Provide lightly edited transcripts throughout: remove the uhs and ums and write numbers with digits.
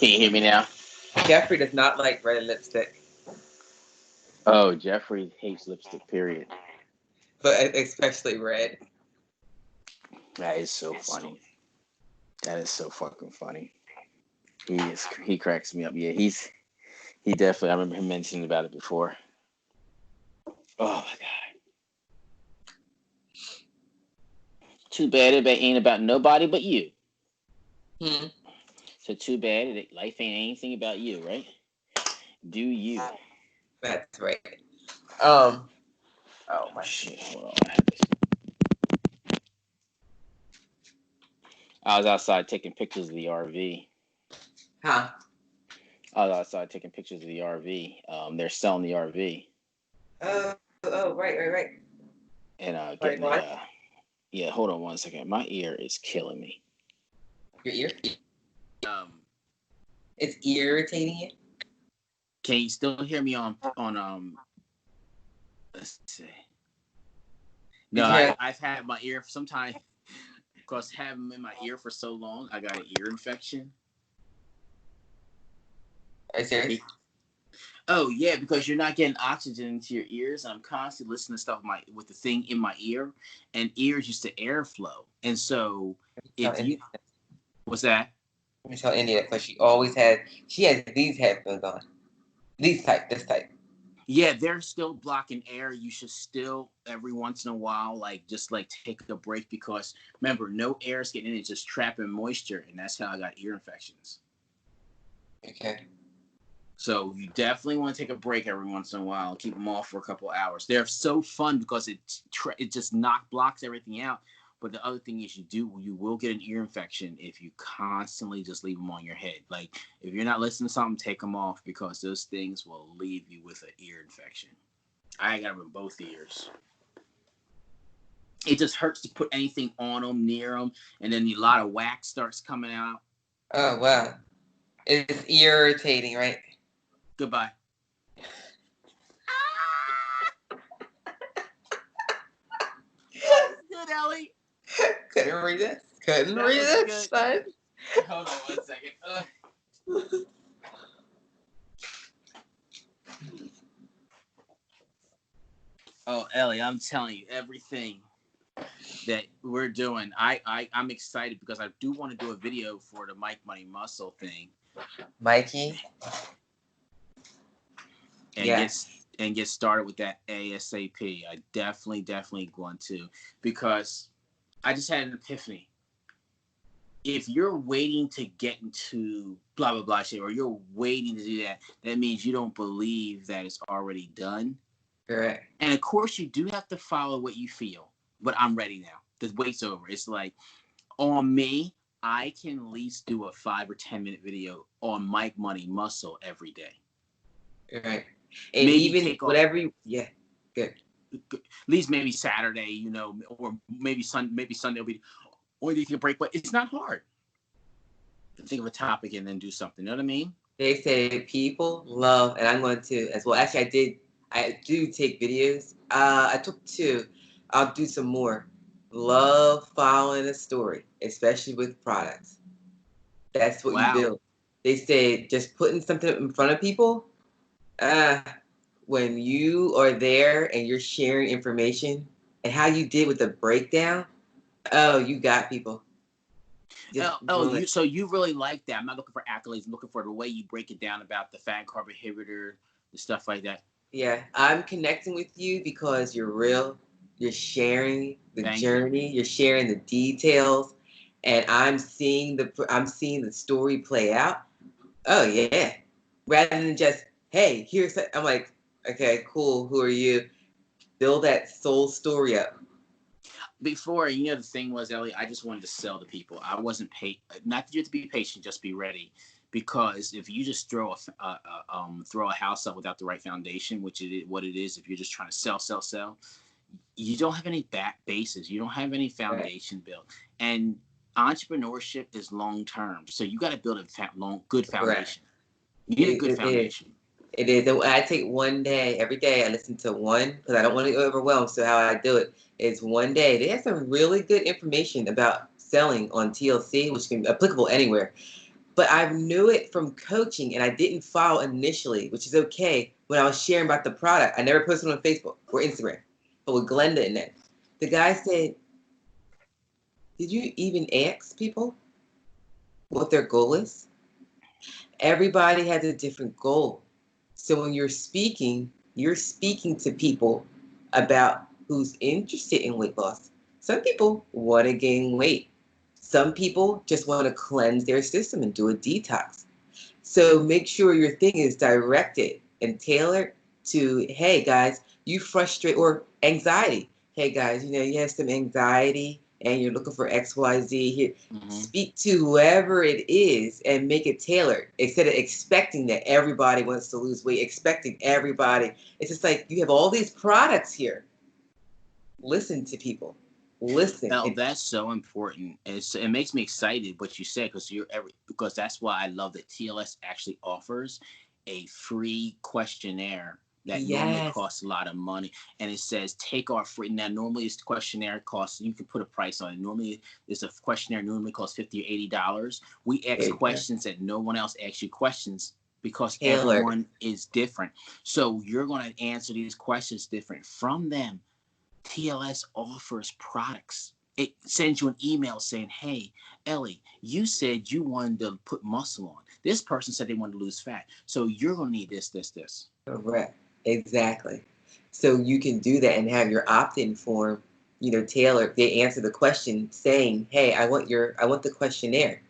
Can you hear me now? Jeffrey does not like red lipstick, Oh, Jeffrey hates lipstick, period. but especially red. That is so funny. That is so fucking funny. He cracks me up. Yeah, he definitely, I remember him mentioning about it before. Oh my god. Too bad it ain't about nobody but you. Hmm. So too bad life ain't anything about you, right? Do you? That's right. Oh my shit. Hold on. I was outside taking pictures of the RV. Huh? I was outside taking pictures of the RV. They're selling the RV. Oh, right. And getting what? Yeah, hold on one second. My ear is killing me. Your ear? It's irritating you? Can you still hear me on let's see. No, I've had my ear sometimes because having them in my ear for so long, I got an ear infection. Are you serious? Oh yeah, because you're not getting oxygen into your ears. I'm constantly listening to stuff with the thing in my ear, and ears used to airflow. And so what's that? Let me tell India because she has these headphones on. This type. Yeah, they're still blocking air. You should still every once in a while, just take a break because remember, no air is getting in, it's just trapping moisture, and that's how I got ear infections. Okay. So you definitely want to take a break every once in a while. Keep them off for a couple of hours. They're so fun because it just blocks everything out. But the other thing is you will get an ear infection if you constantly just leave them on your head. Like if you're not listening to something, take them off because those things will leave you with an ear infection. I got them in both ears. It just hurts to put anything on them, near them, and then a lot of wax starts coming out. Oh, wow. It's irritating, right? Goodbye. That's good, Ellie. Couldn't read it. Son. Hold on 1 second. Oh, Ellie, I'm telling you, everything that we're doing, I'm excited because I do want to do a video for the Mike Money Muscle thing. Mikey? And get started with that ASAP. I definitely want to because I just had an epiphany. If you're waiting to get into blah, blah, blah shit, or you're waiting to do that, that means you don't believe that it's already done. Correct. And of course, you do have to follow what you feel. But I'm ready now. The wait's over. It's like, on me, I can at least do a 5 or 10 minute video on Mike Money Muscle every day. Right. And maybe even whatever yeah. Good. At least maybe Saturday, or maybe Sunday will be, or you can break, but it's not hard. Think of a topic and then do something. You know what I mean? They say people love, and I'm going to as well. Actually, I do take videos. I took 2. I'll do some more. Love following a story, especially with products. That's what you build. They say just putting something in front of people. When you are there and you're sharing information and how you did with the breakdown, you got people. So you really like that. I'm not looking for accolades. I'm looking for the way you break it down about the fat carb inhibitor, the stuff like that. Yeah, I'm connecting with you because you're real. You're sharing the journey. You're sharing the details, and I'm seeing the story play out. Oh yeah, rather than just hey, I'm like, okay, cool. Who are you? Build that soul story up. Before, the thing was, Ellie, I just wanted to sell to people. I wasn't paid. Not that you have to be patient, just be ready. Because if you just throw a house up without the right foundation, which is what it is, if you're just trying to sell, you don't have any bases. You don't have any foundation built. And entrepreneurship is long term, so you got to build a good foundation. You need a good foundation. It is. I take one day every day. I listen to one because I don't want to get overwhelmed. So how I do it is one day. They have some really good information about selling on TLC, which can be applicable anywhere. But I knew it from coaching, and I didn't follow initially, which is okay. When I was sharing about the product, I never posted on Facebook or Instagram, but with Glenda in it, the guy said, "Did you even ask people what their goal is?" Everybody has a different goal. So when you're speaking to people about who's interested in weight loss. Some people want to gain weight. Some people just want to cleanse their system and do a detox. So make sure your thing is directed and tailored to, hey guys, you frustrate or anxiety. Hey guys, you have some anxiety and you're looking for XYZ here. Speak to whoever it is and make it tailored instead of expecting that everybody wants to lose weight, expecting everybody. It's just like you have all these products here. Listen to people. Listen. Well, that's so important. It makes me excited what you said because that's why I love that TLS actually offers a free questionnaire that normally Yes. costs a lot of money, and it says take our free. Now, normally this questionnaire costs. You can put a price on it. Normally, this a questionnaire normally costs $50 or $80. We ask questions that no one else asks you questions because everyone is different. So you're going to answer these questions different from them. TLS offers products. It sends you an email saying, hey, Ellie, you said you wanted to put muscle on. This person said they wanted to lose fat. So you're going to need this, this, this. Correct. Exactly. So you can do that and have your opt-in form, tailored. They answer the question saying, hey, I want the questionnaire.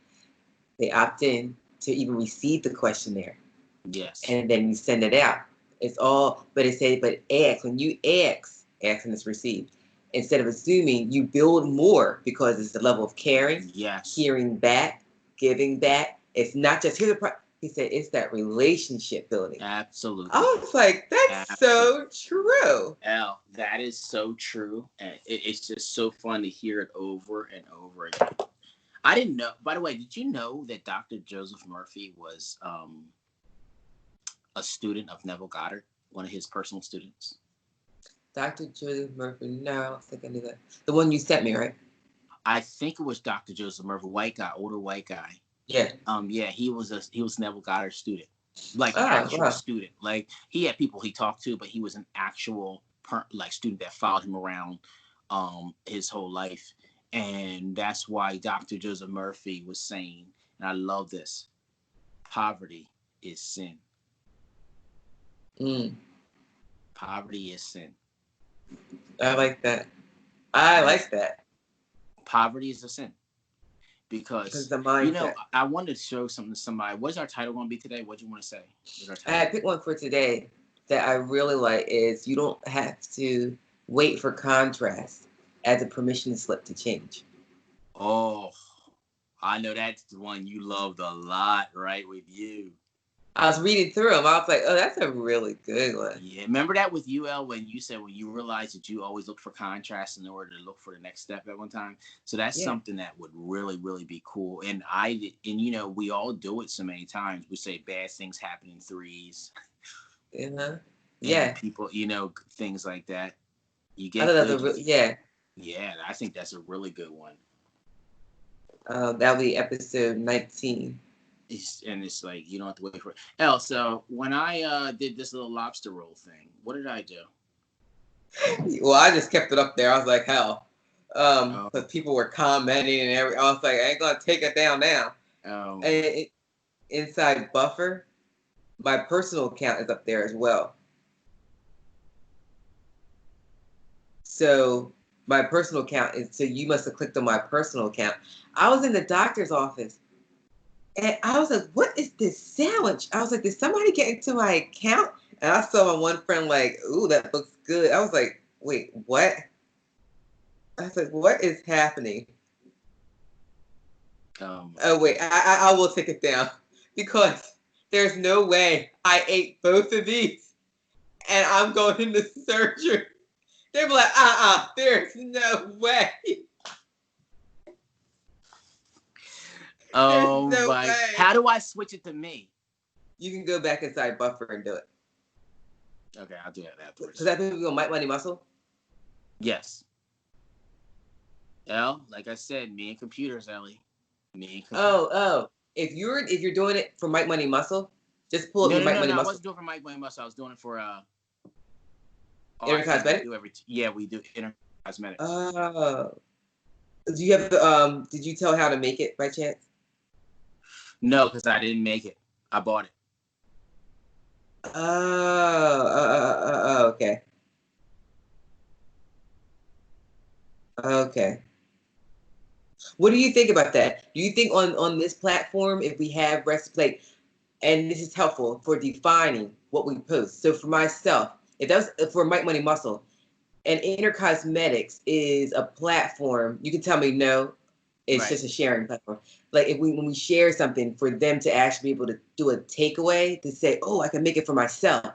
They opt in to even receive the questionnaire. Yes. And then you send it out. It's all, but ask. When you ask and it's received. Instead of assuming, you build more because it's the level of caring, hearing back, giving back. It's not just, here's a problem. He said, it's that relationship building. Absolutely. I was like, that's so true. Al, that is so true. And it's just so fun to hear it over and over again. I didn't know, by the way, did you know that Dr. Joseph Murphy was a student of Neville Goddard, one of his personal students? Dr. Joseph Murphy, no, I don't think I knew that. The one you sent me, right? I think it was Dr. Joseph Murphy, white guy, older white guy. Yeah. Yeah, he was Neville Goddard's student, like actual student. Like he had people he talked to, but he was an actual student that followed him around his whole life, and that's why Dr. Joseph Murphy was saying, and I love this: poverty is sin. Poverty is sin. I like that. I like that. Poverty is a sin. Because the mindset. I wanted to show something to somebody. What's our title going to be today? What do you want to say? I picked one for today that I really like is you don't have to wait for contrast as a permission slip to change. Oh, I know that's the one you loved a lot, right, with you. I was reading through them. I was like, oh, that's a really good one. Yeah, remember that with UL when you said when you realized that you always look for contrast in order to look for the next step at one time. So that's something that would really, really be cool. And we all do it so many times. We say bad things happen in threes. Yeah. People, things like that. You get Yeah, I think that's a really good one. That'll be episode 19. It's like you don't have to wait for it. So when I did this little lobster roll thing, what did I do? Well, I just kept it up there. I was like, hell. But people were commenting and I was like, I ain't gonna take it down now. And inside Buffer, my personal account is up there as well. So my personal account is, so you must have clicked on my personal account. I was in the doctor's office and I was like, what is this sandwich? I was like, did somebody get into my account? And I saw my one friend like, ooh, that looks good. I was like, wait, what? I was like, what is happening? Oh, wait, I will take it down because there's no way I ate both of these and I'm going into surgery. They were like, there's no way. Oh my! How do I switch it to me? You can go back inside Buffer and do it. Okay, I'll do that afterwards. Does that mean we go Might Money Muscle? Yes. Like I said, me and computers, Ellie. Me and computers. Oh. If you're doing it for Mike Money Muscle, just pull up your Mike Money No. I Muscle. wasn't doing it for Mike Money Muscle. I was doing it for Inner Cosmetic. We do Inner Cosmetics. Oh, do you have did you tell how to make it by chance? No, because I didn't make it. I bought it. Oh, okay. Okay. What do you think about that? Do you think on this platform, if we have recipes, like, and this is helpful for defining what we post. So for myself, if that was for Mike Money Muscle, and Inner Cosmetics is a platform, you can tell me no, it's just a sharing platform. Like if when we share something, for them to actually be able to do a takeaway to say, oh, I can make it for myself.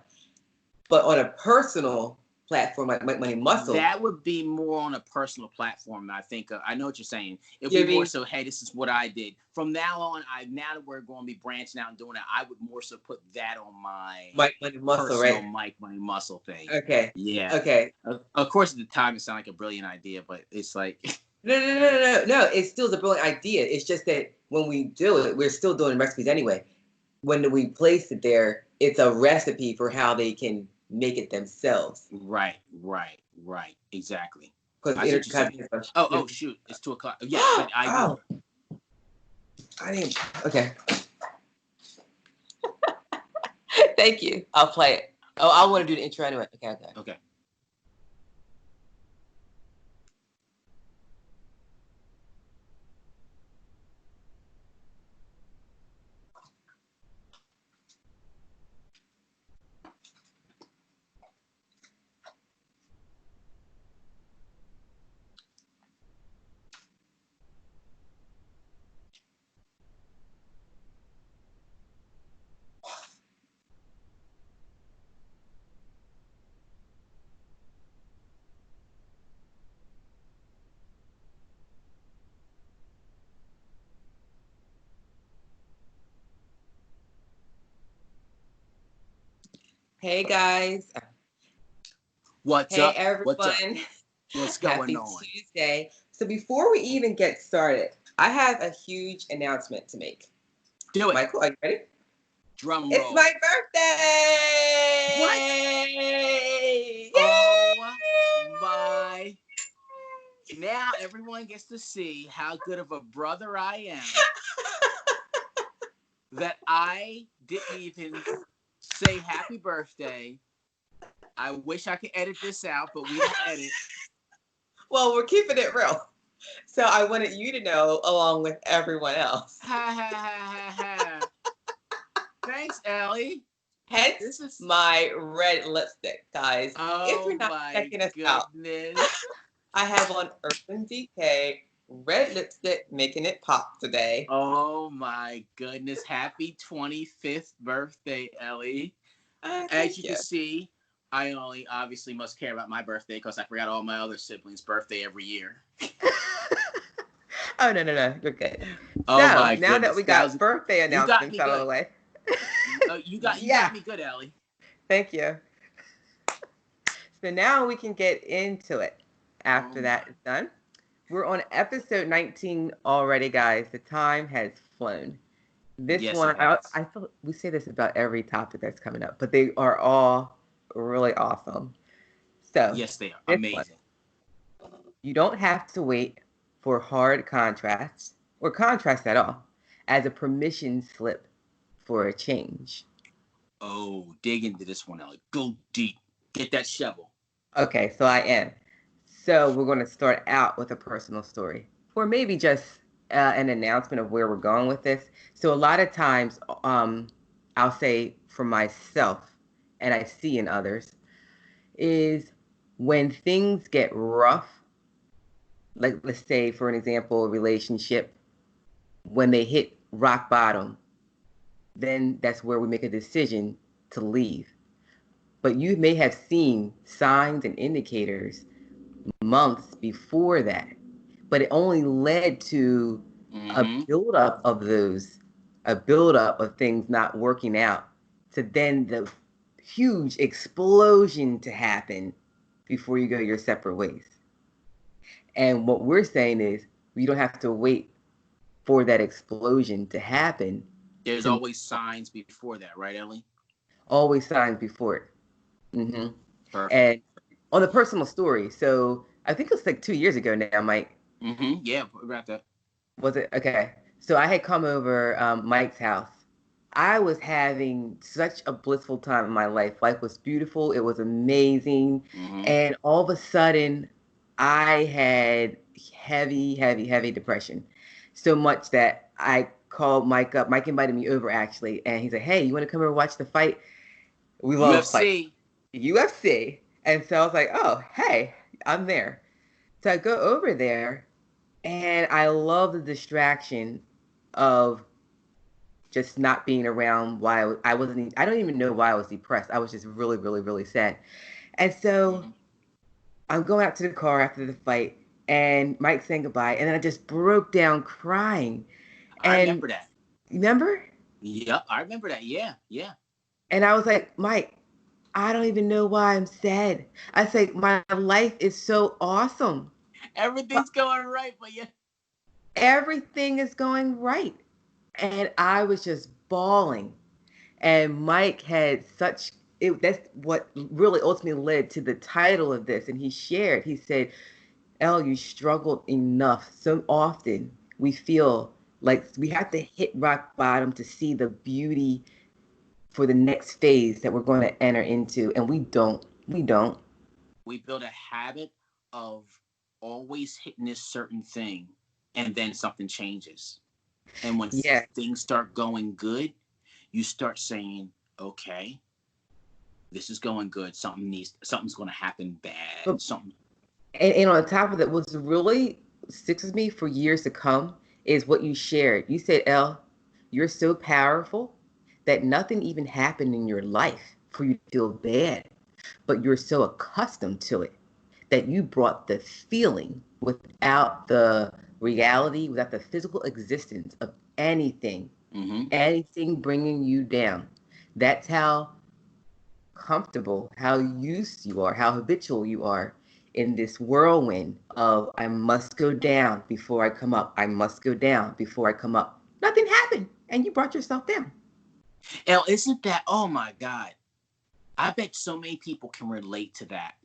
But on a personal platform like Mike Money Muscle, that would be more on a personal platform. I think I know what you're saying. If we more so, hey, this is what I did. From now on, now that we're going to be branching out and doing it, I would more so put that on my Mike Money Muscle, personal right? Mike Money Muscle thing. Okay. Yeah. Okay. Of course, at the time, it sounded like a brilliant idea, but it's like no. It's still a brilliant idea. It's just that when we do it, we're still doing recipes anyway. When we place it there, it's a recipe for how they can make it themselves. Right. Exactly. Because oh shoot, it's 2:00. Yeah, but I didn't. Okay. Thank you. I'll play it. Oh, I want to do the intro anyway. Okay. Hey guys. What's up? Everyone. What's going Happy on? Tuesday. So before we even get started, I have a huge announcement to make. Do it. Michael, are you ready? Drum roll. It's my birthday! What? Yay! Oh my. Now everyone gets to see how good of a brother I am. That I didn't even say happy birthday. I wish I could edit this out, but we don't edit. Well, we're keeping it real. So I wanted you to know along with everyone else. Thanks, Ellie. Hence, this is my red lipstick, guys. Oh, if you're not checking us out, I have on Urban Decay red lipstick, making it pop today. Oh my goodness! Happy 25th birthday, Ellie. As you can see, I only obviously must care about my birthday because I forgot all my other siblings' birthday every year. Oh, no. You're good. Oh, so, my now goodness. that we got birthday announcements out of the way. You got me good, Ellie. Thank you. So now we can get into it. After that is done. We're on episode 19 already, guys. The time has flown. This one, I feel we say this about every topic that's coming up, but they are all really awesome. So yes, they are amazing. You don't have to wait for hard contrasts or contrast at all as a permission slip for a change. Oh, dig into this one, Ellie. Go deep. Get that shovel. Okay, so I am. So we're going to start out with a personal story, or maybe just an announcement of where we're going with this. So a lot of times, I'll say for myself, and I see in others, is when things get rough, like let's say, for an example, a relationship, when they hit rock bottom, then that's where we make a decision to leave. But you may have seen signs and indicators months before that, but it only led to a buildup of things not working out, to then the huge explosion to happen before you go your separate ways. And what we're saying is, you don't have to wait for that explosion to happen. There's always signs before that, right, Ellie? Always signs before it. Mm-hmm. Perfect. And on the personal story, so I think it was like 2 years ago now, Mike. Mm-hmm. Yeah, about that. Was it? Okay. So I had come over Mike's house. I was having such a blissful time in my life. Life was beautiful. It was amazing. Mm-hmm. And all of a sudden, I had heavy, heavy, heavy depression. So much that I called Mike up. Mike invited me over actually. And he said, "Hey, you want to come over and watch the fight? We love fight. UFC. UFC." And so I was like, "Oh, hey, I'm there." So I go over there and I love the distraction of just not being around why I wasn't, I don't even know why I was depressed. I was just really, really, really sad. And so Mm-hmm. I'm going out to the car after the fight and Mike saying goodbye. And then I just broke down crying. I And remember that. remember? Yep, I remember that. Yeah, yeah. And I was like, Mike, I don't even know why I'm sad. I say, my life is so awesome. Everything's going right, but yeah. Everything is going right. And I was just bawling. And Mike had such it, that's what really ultimately led to the title of this. And he shared, he said, "Elle, you struggled enough. So often we feel like we have to hit rock bottom to see the beauty for the next phase that we're going to enter into. And we don't. We don't. We build a habit of always hitting this certain thing, and then something changes. And when Yeah. things start going good, you start saying, okay, this is going good. Something's going to happen bad. But, Something. and on top of that, what's really sticks with me for years to come is what you shared. You said, Elle, you're so powerful that nothing even happened in your life for you to feel bad, but you're so accustomed to it that you brought the feeling without the reality, without the physical existence of anything, Mm-hmm. anything bringing you down. That's how comfortable, how used you are, how habitual you are in this whirlwind of I must go down before I come up. I must go down before I come up. Nothing happened, and you brought yourself down. Elle, isn't that? Oh my God! I bet so many people can relate to that.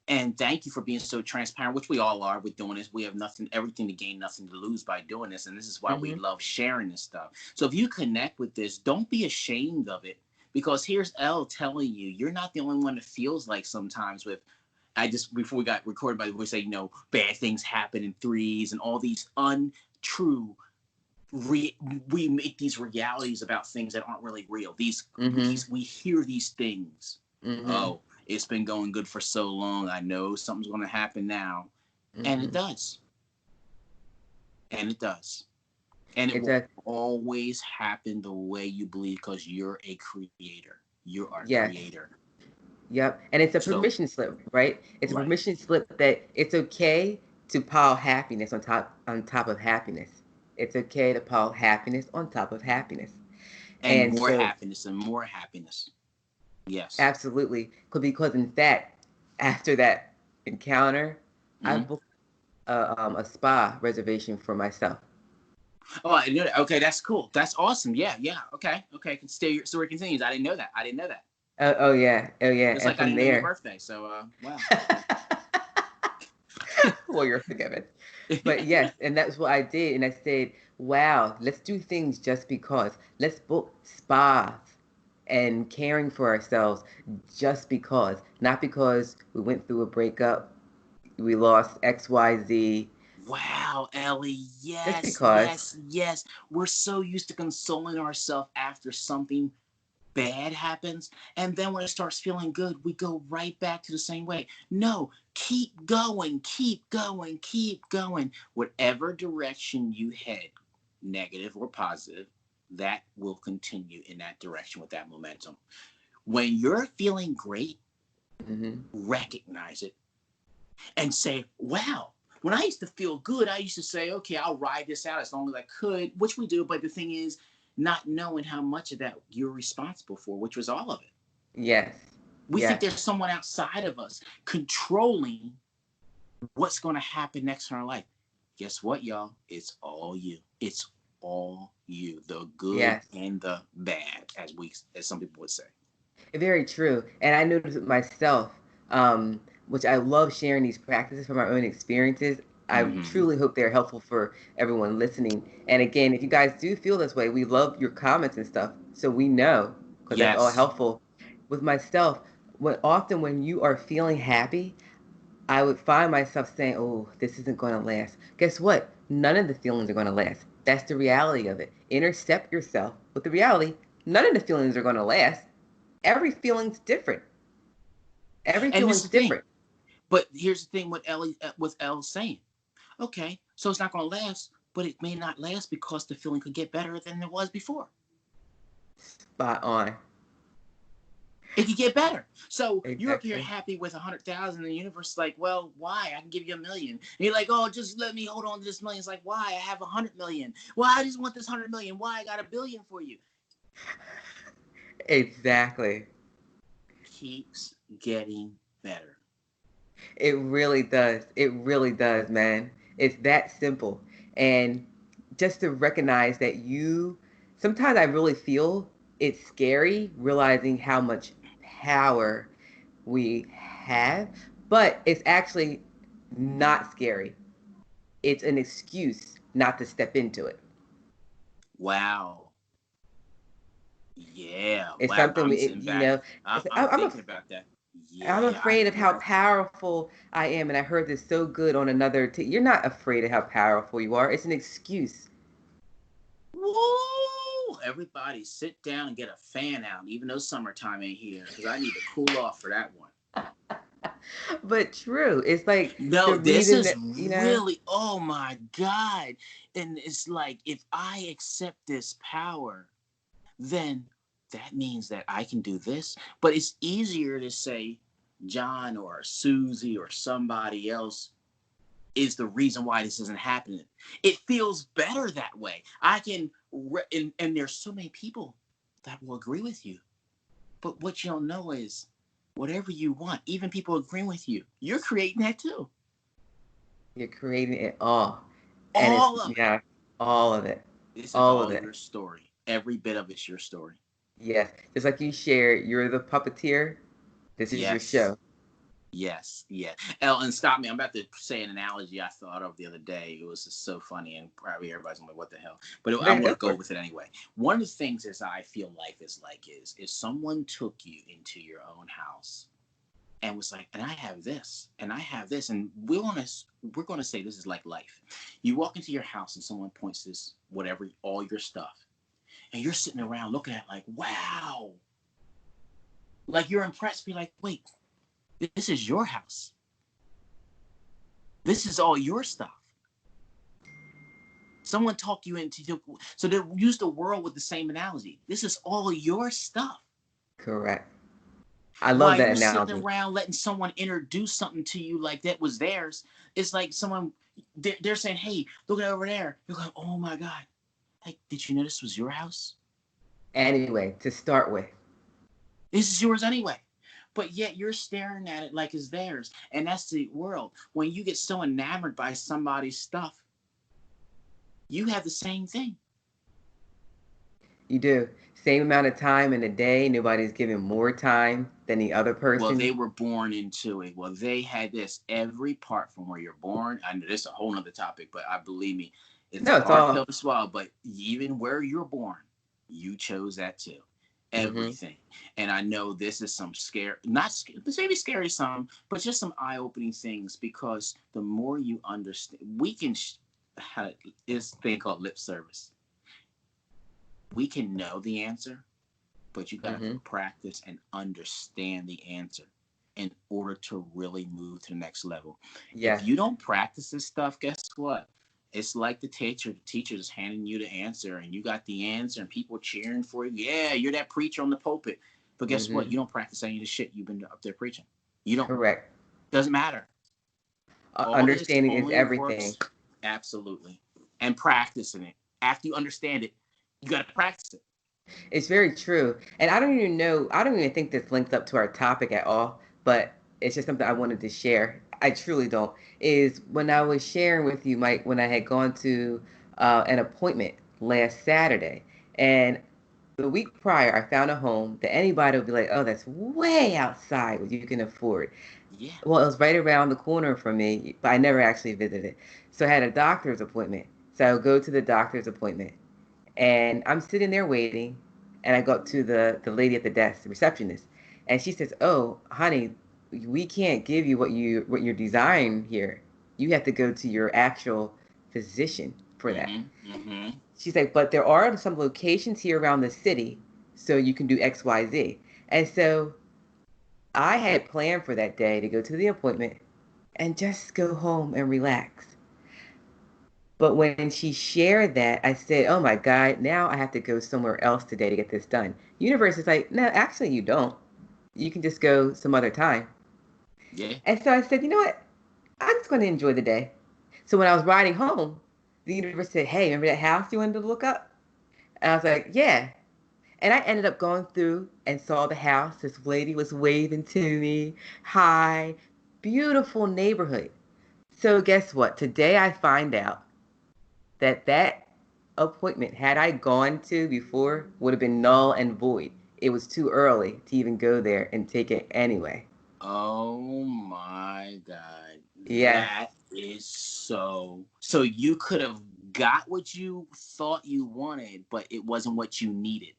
And thank you for being so transparent, which we all are with doing this. We have nothing, everything to gain, nothing to lose by doing this. And this is why we Mm-hmm. love sharing this stuff. So if you connect with this, don't be ashamed of it. Because here's Elle telling you, you're not the only one that feels like sometimes with, I just, before we got recorded, by the way, say, bad things happen in threes and all these untrue, we make these realities about things that aren't really real. Mm-hmm. We hear these things. Mm-hmm. Oh, it's been going good for so long. I know something's going to happen now. And it Mm-hmm. does. And it does. And it It's will a always happen the way you believe because you're a creator. You are a yes. creator. Yep. And it's a So, permission slip, right? It's a right. permission slip that it's okay to pile happiness on top of happiness. It's okay to pile happiness on top of happiness. And And more so happiness and more happiness. Yes. absolutely, because in fact, after that encounter, I Mm-hmm. booked a spa reservation for myself. Oh, I knew that. Okay, that's cool. That's awesome. Yeah, yeah. Okay, okay. Can stay. Your story continues. I didn't know that. I didn't know that. Oh yeah, oh yeah. Just And like I from didn't know your there, birthday. So, wow. well, you're forgiven. But yes, and that's what I did. And I said, wow, let's do things just because. Let's book spas and caring for ourselves just because. Not because we went through a breakup, we lost XYZ, Wow, Ellie. just Yes, because. yes, yes. We're so used to consoling ourselves after something bad happens. And then when it starts feeling good, we go right back to the same way. No, keep going, keep going, keep going. Whatever direction you head, negative or positive, that will continue in that direction with that momentum. When you're feeling great, Hmm. recognize it and say, wow, when I used to feel good, I used to say, okay, I'll ride this out as long as I could, which we do. But the thing is, not knowing how much of that you're responsible for, which was all of it. Yes, We think yes, there's someone outside of us controlling what's going to happen next in our life. Guess what, y'all? It's all you. It's all you, the good Yes. and the bad, as some people would say. Very true. And I noticed with myself, which I love sharing these practices from our own experiences. I Hmm. truly hope they're helpful for everyone listening. And again, if you guys do feel this way, we love your comments and stuff. So we know, because that's all Yes. helpful. With myself, often when you are feeling happy, I would find myself saying, oh, this isn't going to last. Guess what? None of the feelings are going to last. That's the reality of it. Intercept yourself with the reality. None of the feelings are going to last. Every feeling's different. Every And this feeling's is the thing. different. But here's the thing: what Ellie's saying. Okay, so it's not going to last, but it may not last because the feeling could get better than it was before. Spot on. It could get better. So you're up here Exactly. happy with 100,000, and the universe is like, well, why? I can give you a million. And you're like, oh, just let me hold on to this million. It's like, why? I have 100 million. Well, I just want this 100 million. Why? I got a billion for you. Exactly. Keeps getting better. It really does. It really does, man. It's that simple. And just to recognize that sometimes I really feel it's scary realizing how much power we have, but it's actually not scary. It's an excuse not to step into it. Wow. Yeah. It's Wow. something I'm we, sitting back. I'm I'm thinking about that. I'm Yeah. I afraid of how love that. powerful I am, and I heard this so good on another. You're not afraid of how powerful you are. It's an excuse. Woo! Everybody sit down and get a fan out, even though summertime ain't here, because I need to cool off for that one. But true, it's like No, the this reason is that really, oh my God. And it's like, if I accept this power, then that means that I can do this. But it's easier to say John or Susie or somebody else is the reason why this isn't happening. It feels better that way. I can, and there's so many people that will agree with you. But what you don't know is whatever you want, even people agreeing with you, you're creating that too. you're creating it all, and it's All of it. yeah, all of it, This is all of all it. your story. Every bit of it's your story. Yes, just like you shared, you're the puppeteer. This is your Yes. show. Yes, yeah. Ellen, stop me. I'm about to say an analogy I thought of the other day. It was just so funny, and probably everybody's like, "What the hell?" But I'm Yeah, going go to for go it. with it anyway. One of the things is I feel life is like is someone took you into your own house and was like, "And I have this, and I have this," and we're going to say this is like life. You walk into your house and someone points this whatever all your stuff, and you're sitting around looking at it like, "Wow!" Like you're impressed. Be like, "Wait, this is your house. This is all your stuff." Someone talk you into, so they use the world with the same analogy. This is all your stuff. Correct. I love While that you're sitting analogy. around letting someone introduce something to you like that was theirs, it's like someone they're saying, "Hey, look at over there." You're like, "Oh my God! Like, did you know this was your house? Anyway, to start with, This is yours anyway." But yet you're staring at it like it's theirs, and that's the world. When you get so enamored by somebody's stuff, you have the same thing. you do same amount of time in a day. Nobody's giving more time than the other Well, person. they were born into it. Well, they had this every part from where you're born. I know this is a whole nother topic, but I believe me, it's a No, it's hard pill all. to swallow. But even where you're born, you chose that too. Hmm. Everything. And I know this is some scare, not maybe scary some, but just some eye opening things because the more you understand, we can, have this thing called lip service. We can know the answer, but you got to Hmm. practice and understand the answer in order to really move to the next level. If Yes. you don't practice this stuff, guess what? It's like the teacher. The teacher is handing you the answer, and you got the answer, and people cheering for you. Yeah, you're that preacher on the pulpit. But guess what? Hmm. You don't practice any of the shit you've been up there preaching. You don't. Correct. Doesn't matter. All this Understanding is only everything. works absolutely, and practicing it. After you understand it, you got to practice it. It's very true. And I don't even know, I don't even think this links up to our topic at all, but it's just something I wanted to share. I truly don't. Is when I was sharing with you, Mike, when I had gone to an appointment last Saturday. And the week prior, I found a home that anybody would be like, oh, that's way outside what you can afford. Yeah. Well, it was right around the corner from me, but I never actually visited. So I had a doctor's appointment. So I would go to the doctor's appointment, and I'm sitting there waiting, and I go up to the lady at the desk, the receptionist, and she says, "Oh, honey, we can't give you what you're desiring here. You have to go to your actual physician for that." Mm-hmm. Mm-hmm. She's like, "But there are some locations here around the city, so you can do X, Y, Z." And so I had planned for that day to go to the appointment and just go home and relax. But when she shared that, I said, "Oh my God, now I have to go somewhere else today to get this done." Universe is like, "No, actually, you don't. You can just go some other time." Yeah. And so I said, "You know what? I'm just going to enjoy the day." So when I was riding home, the universe said, "Hey, remember that house you wanted to look up?" And I was like, "Yeah." And I ended up going through and saw the house. This lady was waving to me. Hi. Beautiful neighborhood. So guess what? Today I find out that appointment, had I gone to before, would have been null and void. It was too early to even go there and take it anyway. Oh my God. Yes, That is so. So you could have got what you thought you wanted, but it wasn't what you needed.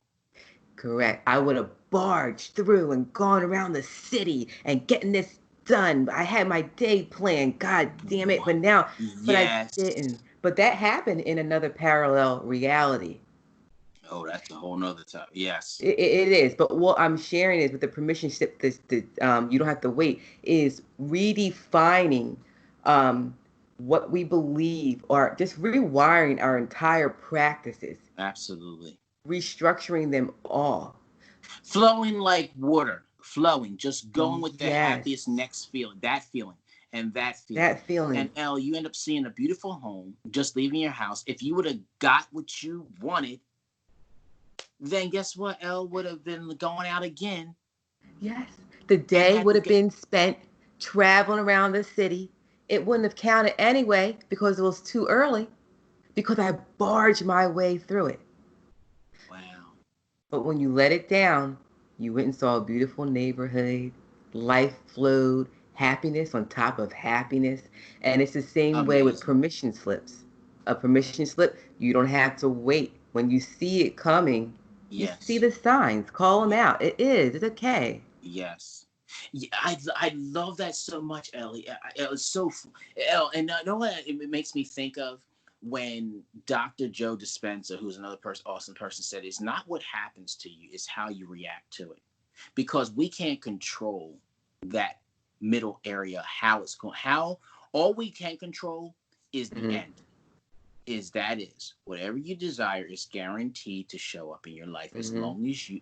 correct. I would have barged through and gone around the city and getting this done. I had my day planned. God damn it. But I Yes. didn't. But that happened in another parallel reality. Oh, that's a whole nother topic. Yes. It is, but what I'm sharing is with the permission slip. You don't have to wait. Is redefining what we believe, or just rewiring our entire practices, Absolutely. restructuring them all. Flowing like water. Flowing. Just going with the Yes, happiest next feeling. That feeling. And that feeling. that feeling. And L, you end up seeing a beautiful home, just leaving your house. If you would have got what you wanted, then guess what? L would have been going out again Yes, the and day had would to have get. been spent traveling around the city. It wouldn't have counted anyway because it was too early. Because I barged my way through it. Wow. But when you let it down, you went and saw a beautiful neighborhood, life flowed, happiness on top of happiness. And it's the same way with Amazing. permission slips. A permission slip, you don't have to wait. When you see it coming, you see Yes. the signs, call them Yeah. out. It's okay. Yes. Yeah, I love that so much, Ellie. It's so El, and you know what it makes me think of when Dr. Joe Dispenza, who's another person, awesome person, said, "It's not what happens to you; it's how you react to it." Because we can't control that middle area, how it's going. How all we can control is the Mm-hmm. end. Is whatever you desire is guaranteed to show up in your life Mm-hmm.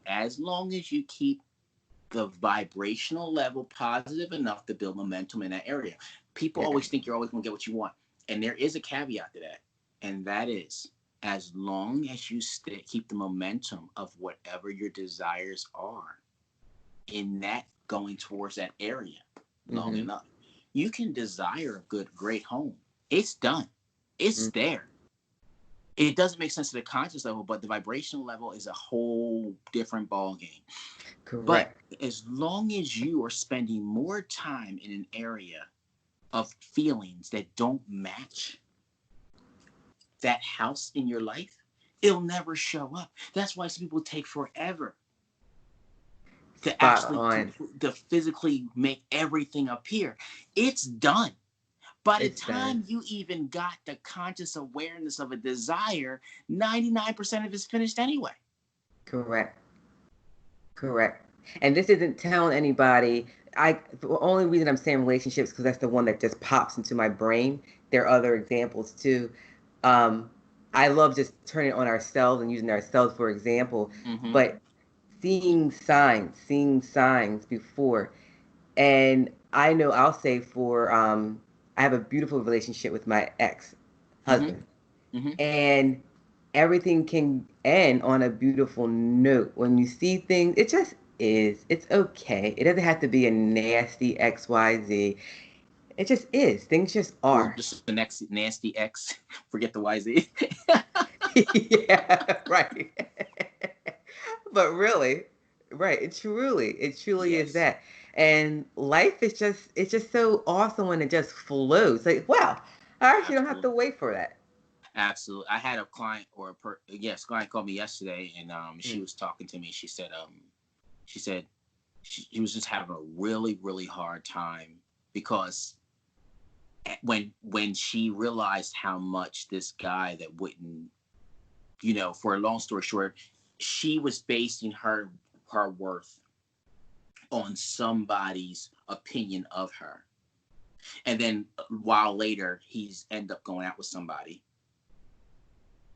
as long as you keep the vibrational level positive enough to build momentum in that area. People Yes. always think you're always going to get what you want. And there is a caveat to that. And that is, as long as you keep the momentum of whatever your desires are in that going towards that area long Mm-hmm. enough, you can desire a good, great home. It's done. It's Mm-hmm. there. It doesn't make sense to the conscious level, but the vibrational level is a whole different ball game. But Correct. as long as you are spending more time in an area of feelings that don't match that house in your life, it'll never show up. That's why some people take forever to Spot actually on. to physically make everything appear. It's done. By the It's done. time you even got the conscious awareness of a desire, 99% of it's finished anyway. Correct. Correct. And this isn't telling anybody. The only reason I'm saying relationships because that's the one that just pops into my brain. There are other examples too. Um, I love just turning on ourselves and using ourselves for example, Mm-hmm. but seeing signs before. And I know I'll say I have a beautiful relationship with my ex Mm-hmm. husband, Mm-hmm. and everything can end on a beautiful note. When you see things, it just is. It's okay. It doesn't have to be a nasty XYZ. It just is. Things just Or are. just the next nasty X. Forget the YZ. Yeah, right. But really, right, it truly is Yes, that. And life is just, it's just so awesome when it just flows. Like, wow, I actually don't have to absolutely. wait for that. Absolutely. I had a client yes, client called me yesterday and she Mm. was talking to me. She said she was just having a really, really hard time because when she realized how much this guy that wouldn't, for a long story short, she was basing her worth on somebody's opinion of her. And then a while later, he's end up going out with somebody.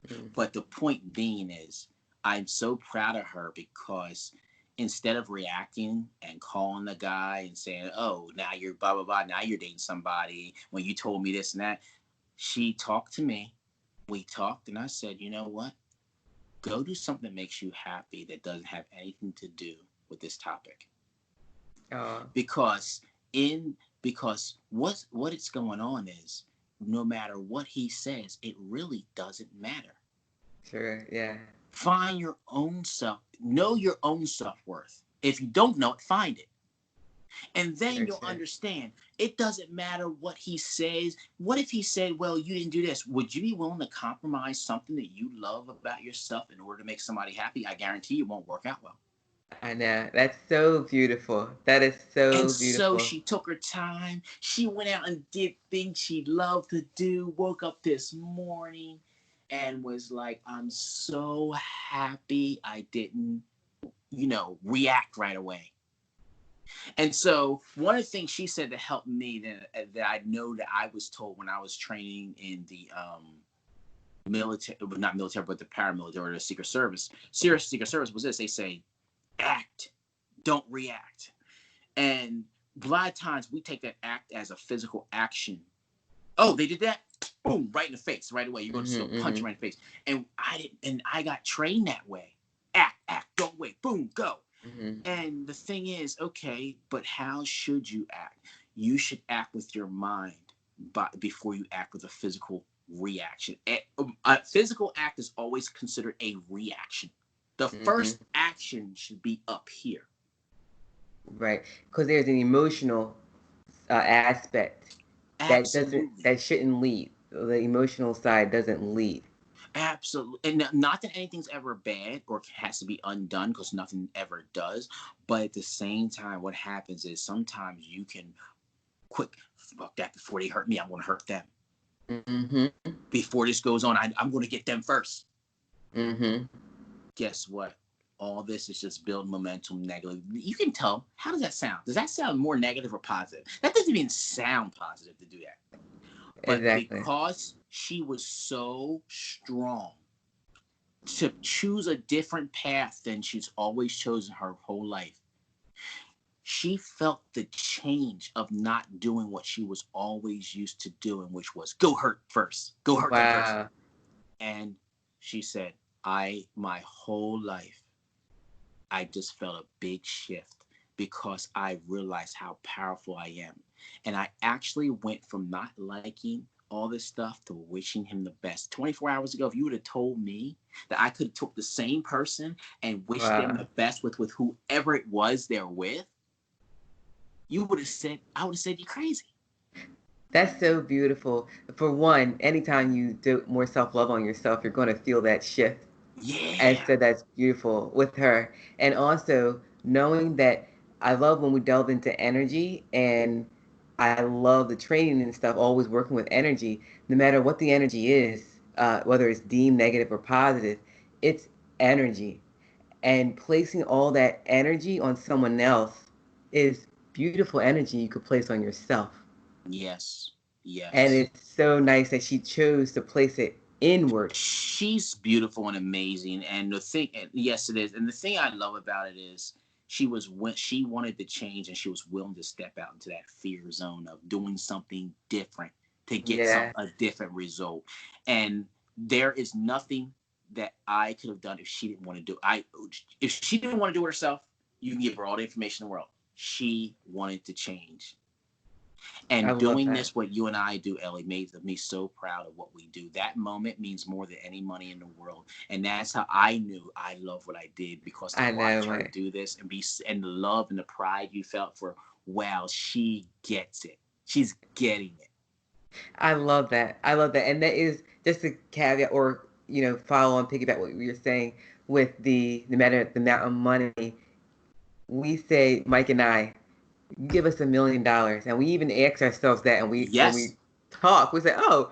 Mm. But the point being is, I'm so proud of her because instead of reacting and calling the guy and saying, "Oh, now you're blah blah blah, now you're dating somebody," when you told me this and that, she talked to me. We talked, and I said, "You know what? Go do something that makes you happy that doesn't have anything to do with this topic." Oh, Because in because what it's going on is, no matter what he says, it really doesn't matter. sure, yeah. Find your own self, know your own self-worth. If you don't know it, find it. And then Very you'll true. understand it doesn't matter what he says. What if he said, "Well, you didn't do this"? Would you be willing to compromise something that you love about yourself in order to make somebody happy? I guarantee it won't work out well. I know. That's so beautiful. That is And so so beautiful. she took her time. She went out and did things she loved to do. Woke up this morning and was like, "I'm so happy I didn't, react right away." And so one of the things she said that helped me, that I know that I was told when I was training in the military, not military, but the paramilitary or the Secret Service, serious Secret Service, was this: they say, act, don't react. And a lot of times we take that act as a physical action. Oh, they did that, boom, right in the face, right away. You're going to just go Hmm, punch hmm. them right in the face. And I didn't, and I got trained that way. Act, don't wait, boom, go. Hmm. And the thing is, okay, but how should you act? You should act with your mind, before you act with a physical reaction. A physical act is always considered a reaction. The Hmm. first action should be up here. Right. Because there's an emotional aspect Absolutely. that shouldn't lead. The emotional side doesn't lead. Absolutely. And not that anything's ever bad or has to be undone, because nothing ever does. But at the same time, what happens is sometimes you can quick, fuck that, before they hurt me, I'm going to hurt them. Hmm. Before this goes on, I'm going to get them first. Hmm. Guess what? All this is just building momentum negative. You can tell. How does that sound? Does that sound more negative or positive? That doesn't even sound positive to do that. But Exactly. because she was so strong to choose a different path than she's always chosen her whole life, she felt the change of not doing what she was always used to doing, which was go hurt first, go hurt them first. Wow. And she said, my whole life, I just felt a big shift because I realized how powerful I am. And I actually went from not liking all this stuff to wishing him the best. 24 hours ago, if you would have told me that I could have took the same person and wished them Wow. the best with whoever it was they're with, I would have said you're crazy. That's so beautiful. For one, anytime you do more self love on yourself, you're going to feel that shift. And Yeah. so that's beautiful with her. And also knowing that I love when we delve into energy, and I love the training and stuff, always working with energy, no matter what the energy is, whether it's deemed negative or positive, it's energy. And placing all that energy on someone else is beautiful energy you could place on yourself. Yes. And Yes. it's so nice that she chose to place it inward. She's beautiful and amazing, and the thing, and yes, it is. And the thing I love about it is when she wanted to change, and she was willing to step out into that fear zone of doing something different to get Yeah. a different result. And there is nothing that I could have done if she didn't want to do. If she didn't want to do it herself, you can give her all the information in the world. She wanted to change. I And love doing that. this, what you and I do, Ellie, made me so proud of what we do. That moment means more than any money in the world. And that's how I knew I love what I did, because to I know, watch her right? do this and be, and the love and the pride you felt for, wow, she gets it. She's getting it. I love that. I love that. And that is just a caveat, or follow on, piggyback what you're saying with the matter, the amount of money. We say, Mike and I, you give us $1 million, and we even ask ourselves that, and when Yes. we talk, we say, oh,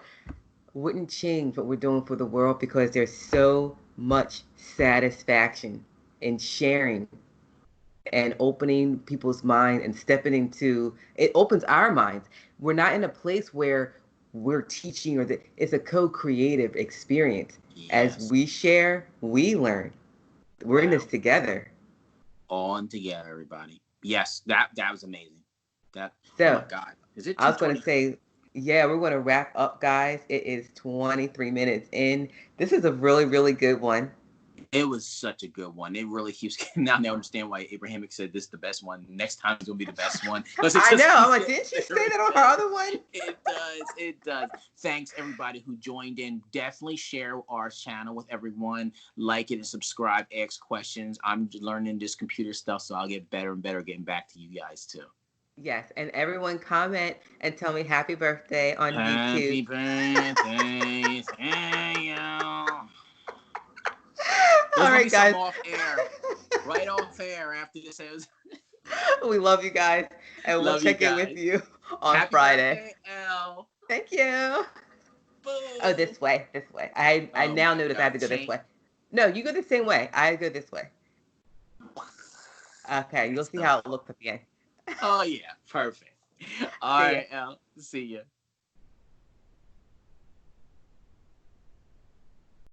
wouldn't change what we're doing for the world, because there's so much satisfaction in sharing and opening people's mind and stepping into it. Opens our minds. We're not in a place where we're teaching, or that it's a co-creative experience. As Yes. we share, we learn. We're in this Wow. together. On together, everybody. Yes, that was amazing. That, oh my So God. Is it I was going to 2:20? say, yeah, we're going to wrap up, guys. It is 23 minutes in. This is a really, really good one. It was such a good one. It really keeps now. They understand why Abrahamic said this is the best one. Next time is gonna be the best one, because it I know. just I'm keeps like, getting didn't she say better and that on her better. other one? It does. It does. Thanks everybody who joined in. Definitely share our channel with everyone. Like it and subscribe. Ask questions. I'm learning this computer stuff, so I'll get better and better getting back to you guys too. Yes, and everyone comment and tell me happy birthday on YouTube. Happy birthday to you. There's All gonna be right, something guys. off air, right off air after this. We love you guys, and we'll Love you check in with guys. you on Happy Friday. birthday, L. Thank you. Oh, Boo. this way, this way. I Oh now my notice I have God. to go this Change. way. No, you go the same way. I go this way. Okay, you'll That's see so how it cool. looks at the end. Oh yeah, perfect. All See ya. right, L. See ya.